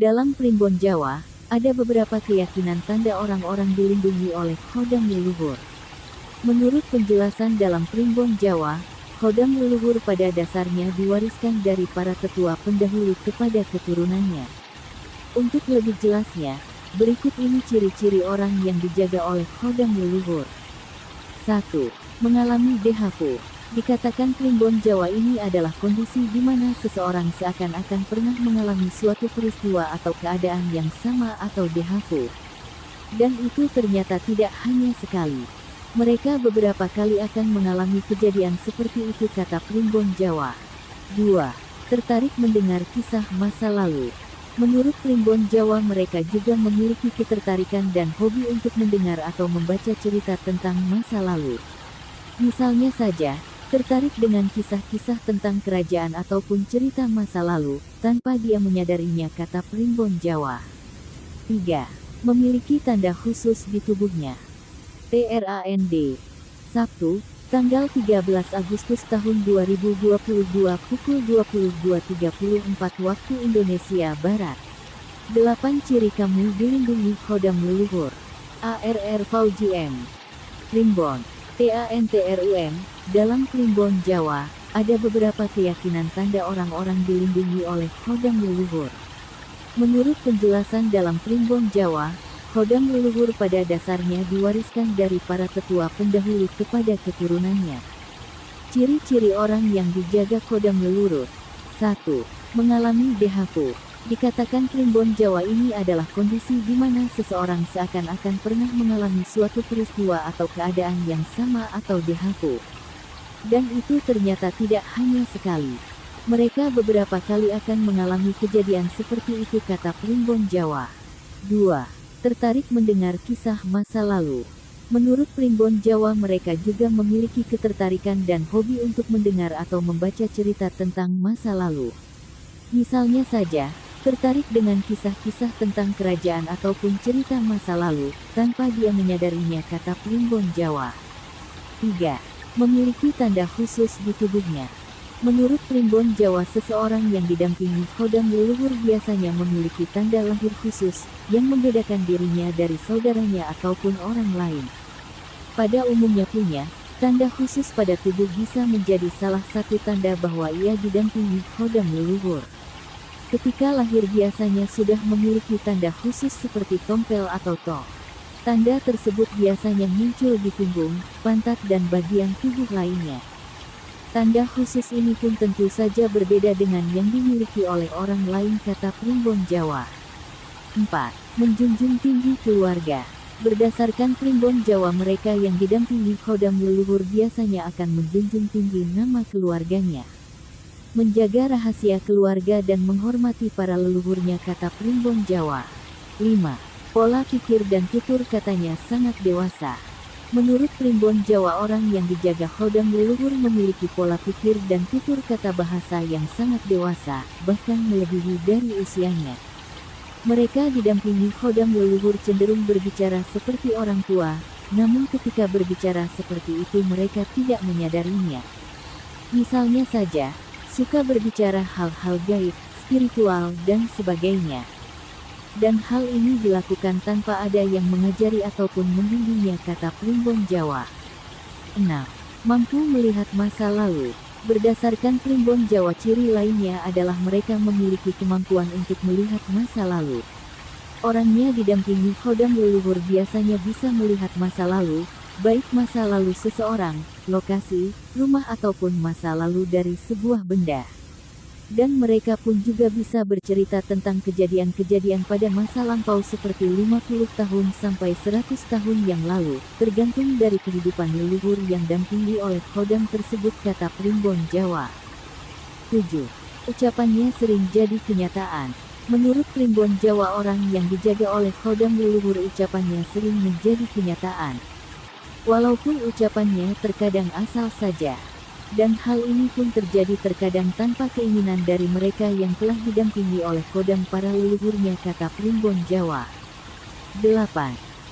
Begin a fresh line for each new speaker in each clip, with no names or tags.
Dalam Primbon Jawa, ada beberapa keyakinan tanda orang-orang dilindungi oleh khodam leluhur. Menurut penjelasan dalam Primbon Jawa, khodam leluhur pada dasarnya diwariskan dari para tetua pendahulu kepada keturunannya. Untuk lebih jelasnya, berikut ini ciri-ciri orang yang dijaga oleh khodam leluhur. 1. Mengalami dehavu. Dikatakan Primbon Jawa ini adalah kondisi di mana seseorang seakan-akan pernah mengalami suatu peristiwa atau keadaan yang sama atau dehavu. Dan itu ternyata tidak hanya sekali. Mereka beberapa kali akan mengalami kejadian seperti itu, kata Primbon Jawa. 2. Tertarik mendengar kisah masa lalu. Menurut Primbon Jawa, mereka juga memiliki ketertarikan dan hobi untuk mendengar atau membaca cerita tentang masa lalu. Misalnya saja, tertarik dengan kisah-kisah tentang kerajaan ataupun cerita masa lalu, tanpa dia menyadarinya, kata Primbon Jawa. 3. Memiliki tanda khusus di tubuhnya. TRAND. Sabtu, tanggal 13 Agustus tahun 2022 pukul 22.34 waktu Indonesia Barat. 8 ciri kamu dilindungi khodam leluhur. ARR VGM. Primbon. TANTRUM. Dalam Primbon Jawa, ada beberapa keyakinan tanda orang-orang dilindungi oleh khodam leluhur. Menurut penjelasan dalam Primbon Jawa, khodam leluhur pada dasarnya diwariskan dari para tetua pendahulu kepada keturunannya. Ciri-ciri orang yang dijaga khodam leluhur. 1. Mengalami dehavu. Dikatakan Primbon Jawa ini adalah kondisi di mana seseorang seakan-akan pernah mengalami suatu peristiwa atau keadaan yang sama atau dehavu. Dan itu ternyata tidak hanya sekali. Mereka beberapa kali akan mengalami kejadian seperti itu, kata Primbon Jawa. 2. Tertarik mendengar kisah masa lalu. Menurut Primbon Jawa, mereka juga memiliki ketertarikan dan hobi untuk mendengar atau membaca cerita tentang masa lalu. Misalnya saja, tertarik dengan kisah-kisah tentang kerajaan ataupun cerita masa lalu, tanpa dia menyadarinya, kata Primbon Jawa. 3. Memiliki tanda khusus di tubuhnya. Menurut Primbon Jawa, seseorang yang didampingi khodam leluhur biasanya memiliki tanda lahir khusus, yang membedakan dirinya dari saudaranya ataupun orang lain. Pada umumnya punya tanda khusus pada tubuh bisa menjadi salah satu tanda bahwa ia didampingi khodam leluhur. Ketika lahir biasanya sudah memiliki tanda khusus seperti tompel atau tok. Tanda tersebut biasanya muncul di punggung, pantat dan bagian tubuh lainnya. Tanda khusus ini pun tentu saja berbeda dengan yang dimiliki oleh orang lain, kata Primbon Jawa. 4. Menjunjung tinggi keluarga. Berdasarkan Primbon Jawa, mereka yang didampingi khodam leluhur biasanya akan menjunjung tinggi nama keluarganya. Menjaga rahasia keluarga dan menghormati para leluhurnya, kata Primbon Jawa. 5. Pola pikir dan tutur katanya sangat dewasa. Menurut Primbon Jawa, orang yang dijaga khodam leluhur memiliki pola pikir dan tutur kata bahasa yang sangat dewasa, bahkan melebihi dari usianya. Mereka didampingi khodam leluhur cenderung berbicara seperti orang tua, namun ketika berbicara seperti itu mereka tidak menyadarinya. Misalnya saja, suka berbicara hal-hal gaib, spiritual, dan sebagainya. Dan hal ini dilakukan tanpa ada yang mengajari ataupun membimbingnya, kata Primbon Jawa. 6. Mampu melihat masa lalu. Berdasarkan Primbon Jawa, ciri lainnya adalah mereka memiliki kemampuan untuk melihat masa lalu. Orangnya didampingi khodam leluhur biasanya bisa melihat masa lalu, baik masa lalu seseorang, lokasi, rumah ataupun masa lalu dari sebuah benda. Dan mereka pun juga bisa bercerita tentang kejadian-kejadian pada masa lampau seperti 50 tahun sampai 100 tahun yang lalu, tergantung dari kehidupan leluhur yang dampingi oleh khodam tersebut, kata Primbon Jawa. 7. Ucapannya sering jadi kenyataan. Menurut Primbon Jawa, orang yang dijaga oleh khodam leluhur ucapannya sering menjadi kenyataan. Walaupun ucapannya terkadang asal saja. Dan hal ini pun terjadi terkadang tanpa keinginan dari mereka yang telah didampingi oleh khodam para leluhurnya, kata Primbon Jawa. 8.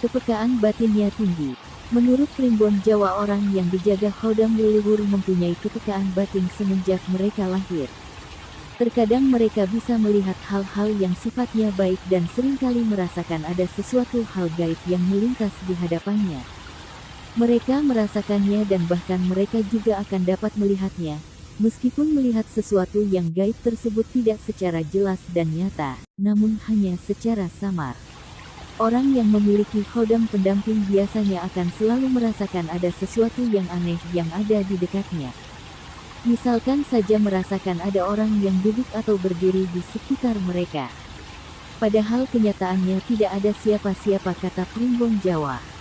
Kepekaan batinnya tinggi. Menurut Primbon Jawa, orang yang dijaga khodam leluhur mempunyai kepekaan batin semenjak mereka lahir. Terkadang mereka bisa melihat hal-hal yang sifatnya baik dan seringkali merasakan ada sesuatu hal gaib yang melintas di hadapannya. Mereka merasakannya dan bahkan mereka juga akan dapat melihatnya, meskipun melihat sesuatu yang gaib tersebut tidak secara jelas dan nyata, namun hanya secara samar. Orang yang memiliki khodam pendamping biasanya akan selalu merasakan ada sesuatu yang aneh yang ada di dekatnya. Misalkan saja merasakan ada orang yang duduk atau berdiri di sekitar mereka. Padahal kenyataannya tidak ada siapa-siapa, kata Primbon Jawa.